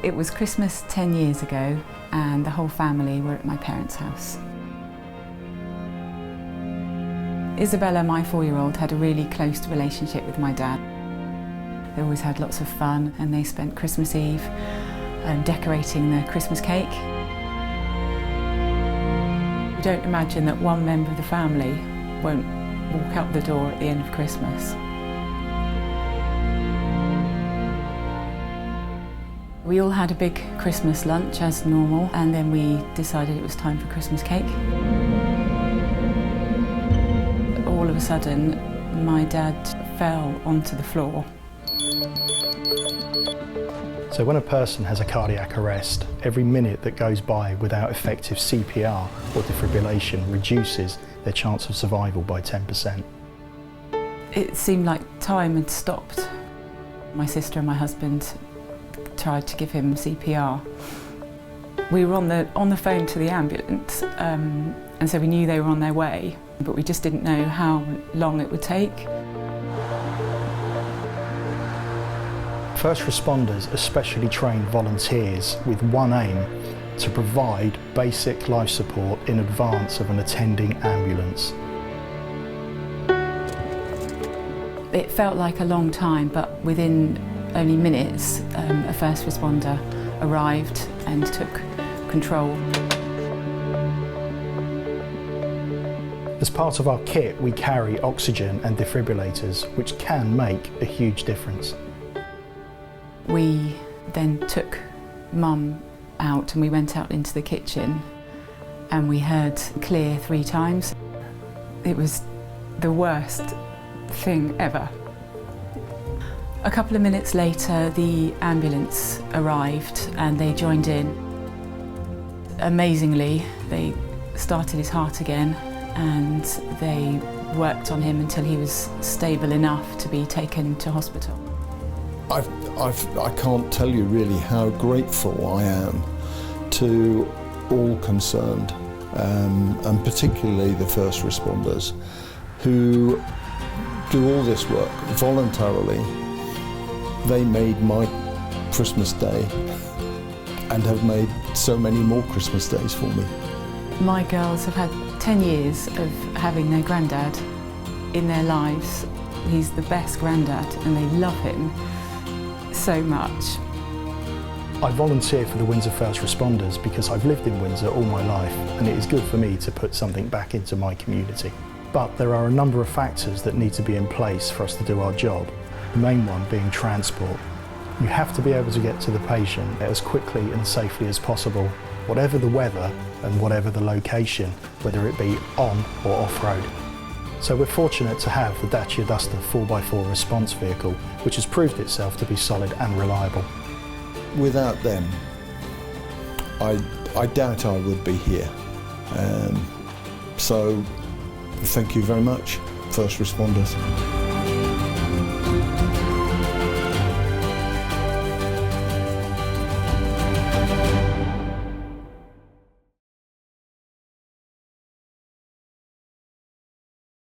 It was Christmas 10 years ago and the whole family were at my parents' house. Isabella, my 4-year-old, had a really close relationship with my dad. They always had lots of fun and they spent Christmas Eve decorating the Christmas cake. You don't imagine that one member of the family won't walk out the door at the end of Christmas. We all had a big Christmas lunch as normal, and then we decided it was time for Christmas cake. All of a sudden, my dad fell onto the floor. So when a person has a cardiac arrest, every minute that goes by without effective CPR or defibrillation reduces their chance of survival by 10%. It seemed like time had stopped. My sister and my husband tried to give him CPR. We were on the phone to the ambulance, and so we knew they were on their way, but we just didn't know how long it would take. First responders are specially trained volunteers with one aim: to provide basic life support in advance of an attending ambulance. It felt like a long time, but within only minutes, a first responder arrived and took control. As part of our kit, we carry oxygen and defibrillators, which can make a huge difference. We then took Mum out and we went out into the kitchen and we heard clear 3 times. It was the worst thing ever. A couple of minutes later, the ambulance arrived and they joined in. Amazingly, they started his heart again and they worked on him until he was stable enough to be taken to hospital. I can't tell you really how grateful I am to all concerned, and particularly the first responders who do all this work voluntarily. They made my Christmas day and have made so many more Christmas days for me. My girls have had 10 years of having their granddad in their lives. He's the best granddad and they love him so much. I volunteer for the Windsor First Responders because I've lived in Windsor all my life and it is good for me to put something back into my community. But there are a number of factors that need to be in place for us to do our job, the main one being transport. You have to be able to get to the patient as quickly and safely as possible, whatever the weather and whatever the location, whether it be on or off-road. So we're fortunate to have the Dacia Duster 4x4 response vehicle, which has proved itself to be solid and reliable. Without them, I doubt I would be here. So thank you very much, first responders.